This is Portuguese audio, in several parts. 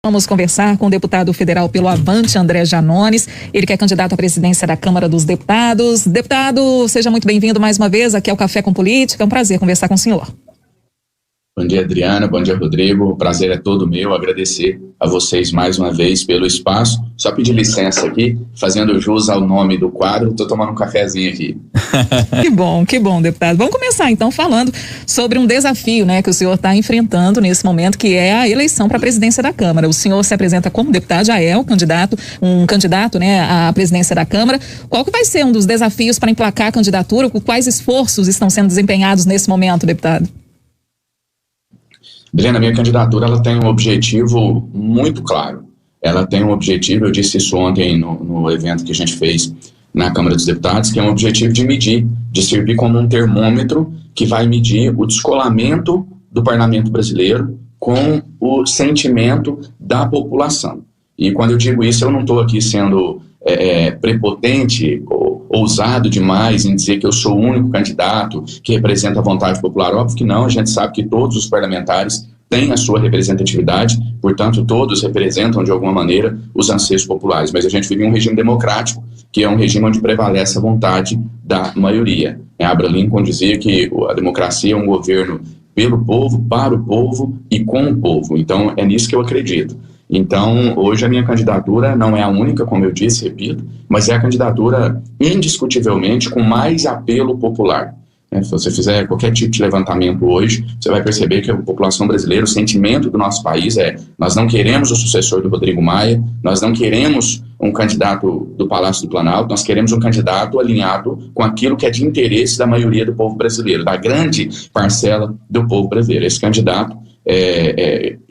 Vamos conversar com o deputado federal pelo Avante, André Janones, ele que é candidato à presidência da Câmara dos Deputados. Deputado, seja muito bem-vindo mais uma vez aqui ao Café com Política, é um prazer conversar com o senhor. Bom dia, Adriana, bom dia, Rodrigo, o prazer é todo meu, agradecer a vocês mais uma vez pelo espaço, só pedir licença aqui, fazendo jus ao nome do quadro, estou tomando um cafezinho aqui. Que bom, deputado. Vamos começar então falando sobre um desafio, né, que o senhor está enfrentando nesse momento, que é a eleição para a presidência da Câmara. O senhor se apresenta como deputado, já é um candidato, né, à presidência da Câmara. Qual que vai ser um dos desafios para emplacar a candidatura? Quais esforços estão sendo desempenhados nesse momento, deputado? Adriana, minha candidatura ela tem um objetivo muito claro. Ela tem um objetivo, eu disse isso ontem no evento que a gente fez na Câmara dos Deputados, que é um objetivo de medir, de servir como um termômetro que vai medir o descolamento do parlamento brasileiro com o sentimento da população. E quando eu digo isso, eu não estou aqui sendo prepotente ou ousado demais em dizer que eu sou o único candidato que representa a vontade popular. Óbvio que não, a gente sabe que todos os parlamentares têm a sua representatividade, portanto todos representam de alguma maneira os anseios populares, mas a gente vive em um regime democrático, que é um regime onde prevalece a vontade da maioria. Abraham Lincoln dizia que a democracia é um governo pelo povo, para o povo e com o povo, então é nisso que eu acredito. Então, hoje a minha candidatura não é a única, como eu disse, repito, mas é a candidatura indiscutivelmente com mais apelo popular. Se você fizer qualquer tipo de levantamento hoje, você vai perceber que a população brasileira, o sentimento do nosso país nós não queremos o sucessor do Rodrigo Maia, nós não queremos um candidato do Palácio do Planalto, nós queremos um candidato alinhado com aquilo que é de interesse da maioria do povo brasileiro, da grande parcela do povo brasileiro. Esse candidato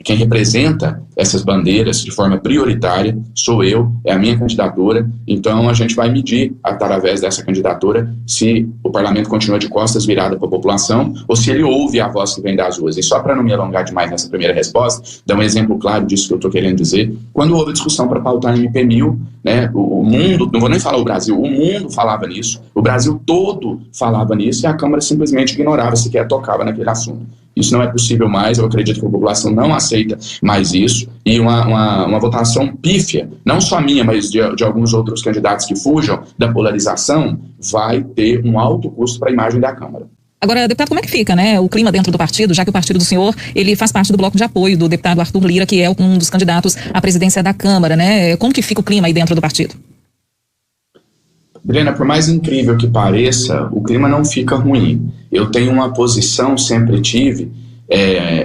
quem representa essas bandeiras de forma prioritária sou eu, é a minha candidatura, então a gente vai medir através dessa candidatura se o parlamento continua de costas virada para a população ou se ele ouve a voz que vem das ruas. E só para não me alongar demais nessa primeira resposta, dar um exemplo claro disso que eu estou querendo dizer, quando houve discussão para pautar a MP1000, né, o mundo, não vou nem falar o Brasil, o mundo falava nisso, o Brasil todo falava nisso e a Câmara simplesmente ignorava, sequer tocava naquele assunto. Isso não é possível mais, eu acredito que a população não aceita mais isso, e uma votação pífia, não só minha, mas de alguns outros candidatos que fujam da polarização, vai ter um alto custo para a imagem da Câmara. Agora, deputado, como é que fica, né, o clima dentro do partido, já que o partido do senhor, ele faz parte do bloco de apoio do deputado Arthur Lira, que é um dos candidatos à presidência da Câmara, né? Como que fica o clima aí dentro do partido? Adriana, por mais incrível que pareça, o clima não fica ruim. Eu tenho uma posição, sempre tive,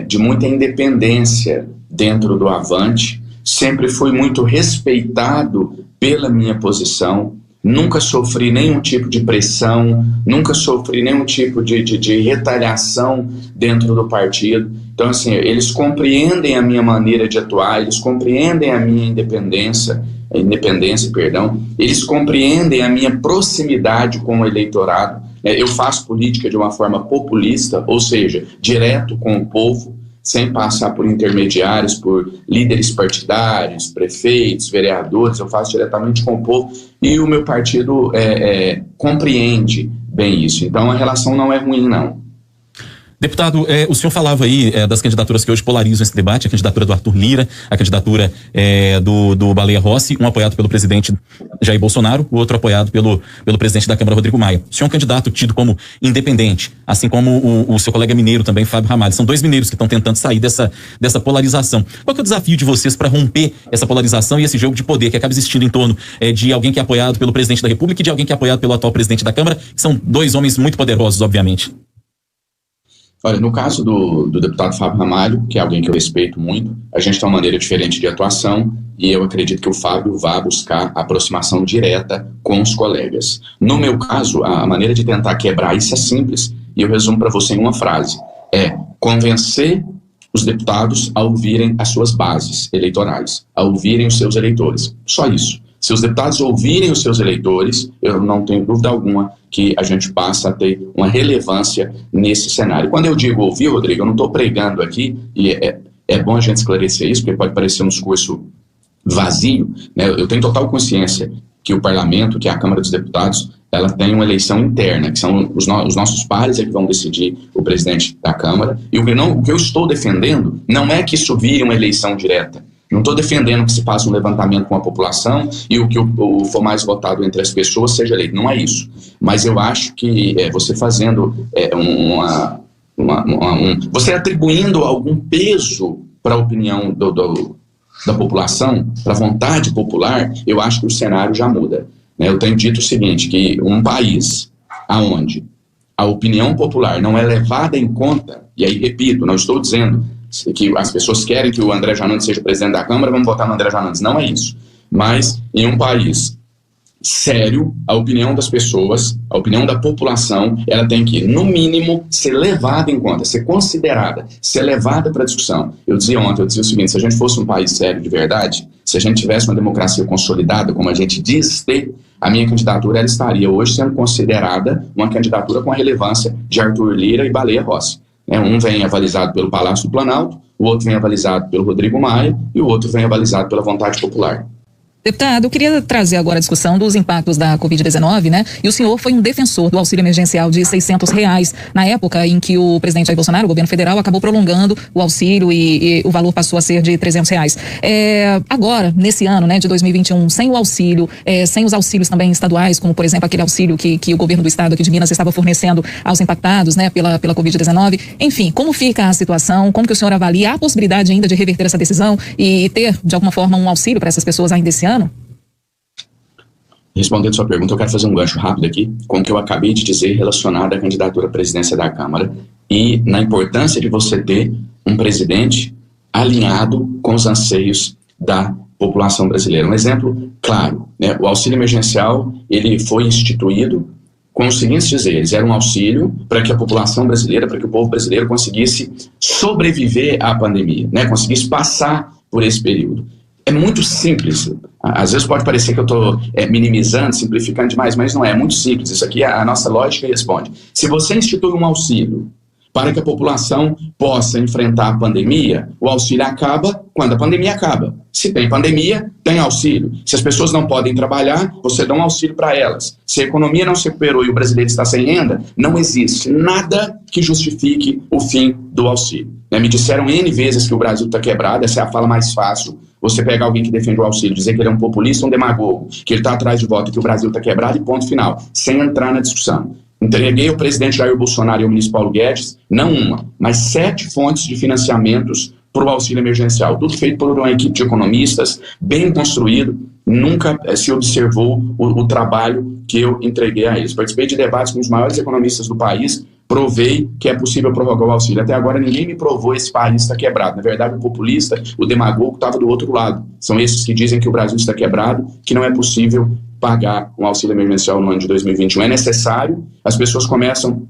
de muita independência dentro do Avante, sempre fui muito respeitado pela minha posição, nunca sofri nenhum tipo de pressão, nunca sofri nenhum tipo de retaliação dentro do partido. Então, assim, eles compreendem a minha maneira de atuar, eles compreendem a minha independência, eles compreendem a minha proximidade com o eleitorado. Eu faço política de uma forma populista, ou seja, direto com o povo, sem passar por intermediários, por líderes partidários, prefeitos, vereadores, eu faço diretamente com o povo e o meu partido compreende bem isso. Então a relação não é ruim, não. Deputado, o senhor falava aí das candidaturas que hoje polarizam esse debate, a candidatura do Arthur Lira, a candidatura do Baleia Rossi, um apoiado pelo presidente Jair Bolsonaro, o outro apoiado pelo presidente da Câmara, Rodrigo Maia. O senhor é um candidato tido como independente, assim como o seu colega mineiro também, Fábio Ramalho. São dois mineiros que estão tentando sair dessa polarização. Qual que é o desafio de vocês para romper essa polarização e esse jogo de poder que acaba existindo em torno de alguém que é apoiado pelo presidente da República e de alguém que é apoiado pelo atual presidente da Câmara, que são dois homens muito poderosos, obviamente? Olha, no caso do deputado Fábio Ramalho, que é alguém que eu respeito muito, a gente tem uma maneira diferente de atuação e eu acredito que o Fábio vá buscar aproximação direta com os colegas. No meu caso, a maneira de tentar quebrar isso é simples e eu resumo para você em uma frase. É convencer os deputados a ouvirem as suas bases eleitorais, a ouvirem os seus eleitores. Só isso. Se os deputados ouvirem os seus eleitores, eu não tenho dúvida alguma que a gente passa a ter uma relevância nesse cenário. Quando eu digo ouvir, Rodrigo, eu não estou pregando aqui, e é bom a gente esclarecer isso, porque pode parecer um discurso vazio, né? Eu tenho total consciência que o parlamento, que é a Câmara dos Deputados, ela tem uma eleição interna, que são os nossos pares que vão decidir o presidente da Câmara, e o que eu estou defendendo não é que isso vire uma eleição direta, Não estou defendendo que se faça um levantamento com a população e o que for mais votado entre as pessoas seja eleito. Não é isso. Mas eu acho que você fazendo você atribuindo algum peso para a opinião da população, para a vontade popular, eu acho que o cenário já muda. Eu tenho dito o seguinte, que um país onde a opinião popular não é levada em conta, e aí repito, não estou dizendo que as pessoas querem que o André Janones seja presidente da Câmara, vamos votar no André Janones, não é isso. Mas em um país sério, a opinião das pessoas, a opinião da população, ela tem que, no mínimo, ser levada em conta, ser considerada, ser levada para discussão. Eu dizia ontem, o seguinte, se a gente fosse um país sério de verdade, se a gente tivesse uma democracia consolidada, como a gente diz ter, a minha candidatura ela estaria hoje sendo considerada uma candidatura com a relevância de Arthur Lira e Baleia Rossi. Um vem avalizado pelo Palácio do Planalto, o outro vem avalizado pelo Rodrigo Maia e o outro vem avalizado pela vontade popular. Deputado, eu queria trazer agora a discussão dos impactos da Covid-19, né? E o senhor foi um defensor do auxílio emergencial de R$600, na época em que o presidente Jair Bolsonaro, o governo federal, acabou prolongando o auxílio e o valor passou a ser de R$300. Agora, nesse ano, né, de 2021, sem o auxílio, sem os auxílios também estaduais, como, por exemplo, aquele auxílio que o governo do estado aqui de Minas estava fornecendo aos impactados, né, pela Covid-19. Enfim, como fica a situação? Como que o senhor avalia a possibilidade ainda de reverter essa decisão e ter, de alguma forma, um auxílio para essas pessoas ainda esse ano? Respondendo sua pergunta, eu quero fazer um gancho rápido aqui com o que eu acabei de dizer relacionado à candidatura à presidência da Câmara e na importância de você ter um presidente alinhado com os anseios da população brasileira. Um exemplo claro, né? O auxílio emergencial, ele foi instituído com os seguintes dizeres: era um auxílio para que a população brasileira, para que o povo brasileiro conseguisse sobreviver à pandemia, né? Conseguisse passar por esse período. É muito simples, às vezes pode parecer que eu estou minimizando, simplificando demais, mas não é, muito simples. Isso aqui, a nossa lógica responde. Se você institui um auxílio para que a população possa enfrentar a pandemia, o auxílio acaba quando a pandemia acaba. Se tem pandemia, tem auxílio. Se as pessoas não podem trabalhar, você dá um auxílio para elas. Se a economia não se recuperou e o brasileiro está sem renda, não existe nada que justifique o fim do auxílio. Me disseram N vezes que o Brasil está quebrado, essa é a fala mais fácil. Você pega alguém que defende o auxílio, dizer que ele é um populista, um demagogo, que ele está atrás de voto, que o Brasil está quebrado e ponto final, sem entrar na discussão. Entreguei ao presidente Jair Bolsonaro e ao ministro Paulo Guedes, não uma, mas 7 fontes de financiamentos para o auxílio emergencial. Tudo feito por uma equipe de economistas, bem construído, nunca se observou o trabalho que eu entreguei a eles. Participei de debates com os maiores economistas do país, provei que é possível prorrogar o auxílio. Até agora ninguém me provou esse país está quebrado. Na verdade, o populista, o demagogo estava do outro lado. São esses que dizem que o Brasil está quebrado, que não é possível pagar um auxílio emergencial no ano de 2021. É necessário, as pessoas começam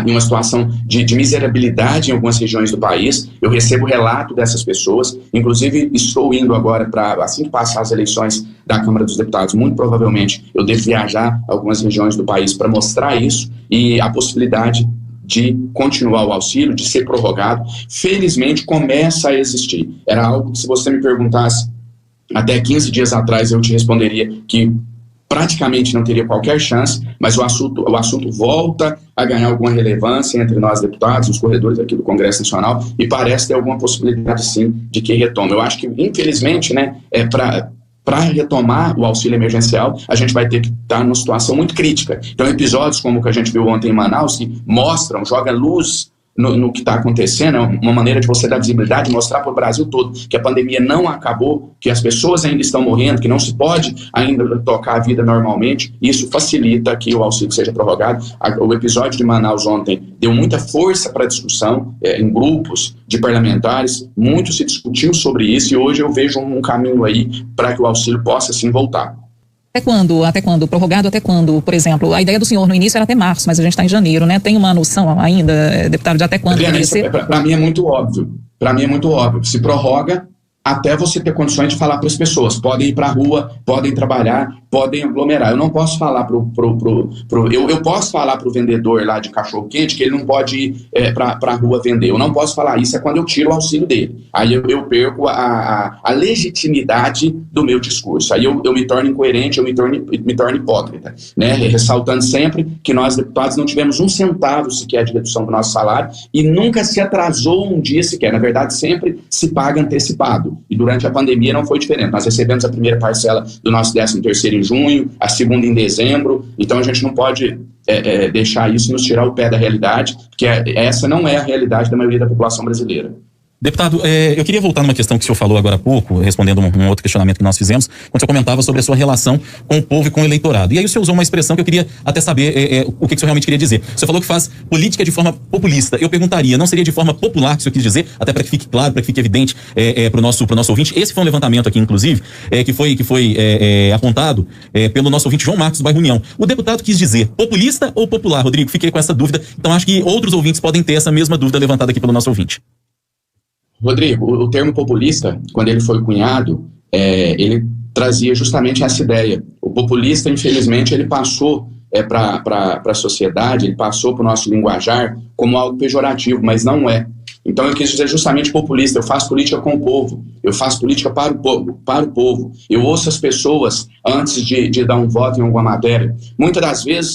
em uma situação de miserabilidade em algumas regiões do país. Eu recebo relato dessas pessoas, inclusive estou indo agora para, assim que passar as eleições da Câmara dos Deputados, muito provavelmente eu devo viajar a algumas regiões do país para mostrar isso e a possibilidade de continuar o auxílio, de ser prorrogado, felizmente começa a existir. Era algo que, se você me perguntasse até 15 dias atrás, eu te responderia que praticamente não teria qualquer chance, mas o assunto volta a ganhar alguma relevância entre nós deputados, os corredores aqui do Congresso Nacional, e parece ter alguma possibilidade sim de que retome. Eu acho que, infelizmente, né, para retomar o auxílio emergencial, a gente vai ter que estar numa situação muito crítica. Então, episódios como o que a gente viu ontem em Manaus, que mostram, jogam luz no que está acontecendo, é uma maneira de você dar visibilidade, mostrar para o Brasil todo que a pandemia não acabou, que as pessoas ainda estão morrendo, que não se pode ainda tocar a vida normalmente. Isso facilita que o auxílio seja prorrogado. O episódio de Manaus ontem deu muita força para a discussão em grupos de parlamentares, muito se discutiu sobre isso e hoje eu vejo um caminho aí para que o auxílio possa sim voltar. Até quando? Prorrogado até quando? Por exemplo, a ideia do senhor no início era até março, mas a gente está em janeiro, né? Tem uma noção ainda, deputado, de até quando deveria ser? Para mim é muito óbvio. Se prorroga até você ter condições de falar para as pessoas. Podem ir para a rua, podem trabalhar, podem aglomerar. Eu não posso falar eu posso falar para o vendedor lá de cachorro-quente que ele não pode ir para a rua vender. Eu não posso falar isso, é quando eu tiro o auxílio dele. Aí eu perco a legitimidade do meu discurso. Aí eu me torno incoerente, eu me torno hipócrita, né? Ressaltando sempre que nós, deputados, não tivemos um centavo sequer de redução do nosso salário e nunca se atrasou um dia sequer. Na verdade, sempre se paga antecipado. E durante a pandemia não foi diferente. Nós recebemos a primeira parcela do nosso 13º em junho, a segunda em dezembro. Então a gente não pode deixar isso nos tirar o pé da realidade, porque essa não é a realidade da maioria da população brasileira. Deputado, eu queria voltar numa questão que o senhor falou agora há pouco, respondendo um outro questionamento que nós fizemos, quando o senhor comentava sobre a sua relação com o povo e com o eleitorado. E aí o senhor usou uma expressão que eu queria até saber o que o senhor realmente queria dizer. O senhor falou que faz política de forma populista. Eu perguntaria, não seria de forma popular que o senhor quis dizer, até para que fique claro, para que fique evidente para o nosso ouvinte? Esse foi um levantamento aqui, inclusive, que foi apontado pelo nosso ouvinte João Marcos do bairro União. O deputado quis dizer populista ou popular, Rodrigo? Fiquei com essa dúvida. Então acho que outros ouvintes podem ter essa mesma dúvida levantada aqui pelo nosso ouvinte. Rodrigo, o termo populista, quando ele foi cunhado, ele trazia justamente essa ideia. O populista, infelizmente, ele passou para a sociedade, ele passou para o nosso linguajar como algo pejorativo, mas não é. Então eu quis dizer justamente populista. Eu faço política com o povo, eu faço política para o povo. Eu ouço as pessoas antes de dar um voto em alguma matéria. Muitas das vezes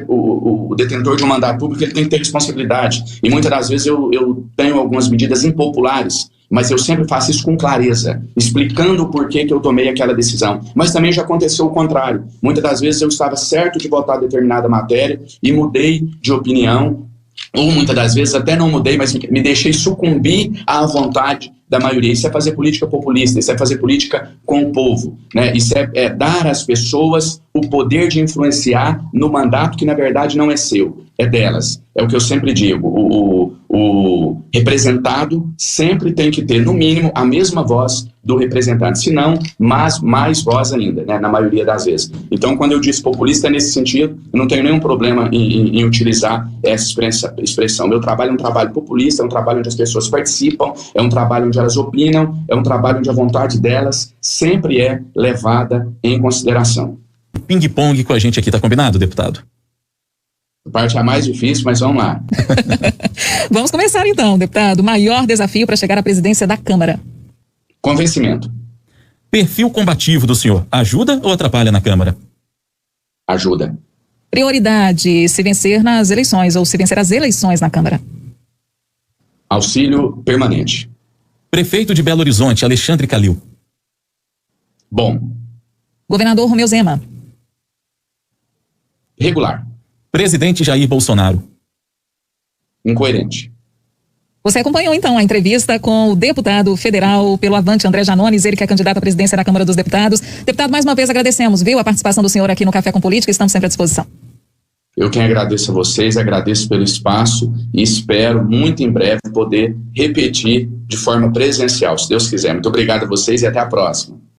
o detentor de um mandato público ele tem que ter responsabilidade. E muitas das vezes eu tenho algumas medidas impopulares, mas eu sempre faço isso com clareza, explicando o porquê que eu tomei aquela decisão. Mas também já aconteceu o contrário. Muitas das vezes eu estava certo de votar determinada matéria e mudei de opinião, ou muitas das vezes até não mudei, mas me deixei sucumbir à vontade da maioria. Isso é fazer política populista, isso é fazer política com o povo, né? Isso é dar às pessoas o poder de influenciar no mandato que na verdade não é seu, é delas. É o que eu sempre digo, o representado sempre tem que ter, no mínimo, a mesma voz do representante, se não, mais voz ainda, né, na maioria das vezes. Então, quando eu disse populista, é nesse sentido, eu não tenho nenhum problema em utilizar essa expressão. Meu trabalho é um trabalho populista, é um trabalho onde as pessoas participam, é um trabalho onde elas opinam, é um trabalho onde a vontade delas sempre é levada em consideração. Ping-pong com a gente aqui, tá combinado, deputado? A parte é a mais difícil, mas vamos lá. Vamos começar então, deputado. Maior desafio para chegar à presidência da Câmara? Convencimento. Perfil combativo do senhor, ajuda ou atrapalha na Câmara? Ajuda. Prioridade, se vencer nas eleições ou se vencer as eleições na Câmara? Auxílio permanente. Prefeito de Belo Horizonte, Alexandre Calil. Bom. Governador Romeu Zema. Regular. Presidente Jair Bolsonaro. Incoerente. Você acompanhou então a entrevista com o deputado federal pelo Avante, André Janones, ele que é candidato à presidência da Câmara dos Deputados. Deputado, mais uma vez agradecemos, viu, a participação do senhor aqui no Café com Política, estamos sempre à disposição. Eu quem agradeço a vocês, agradeço pelo espaço e espero muito em breve poder repetir de forma presencial, se Deus quiser. Muito obrigado a vocês e até a próxima.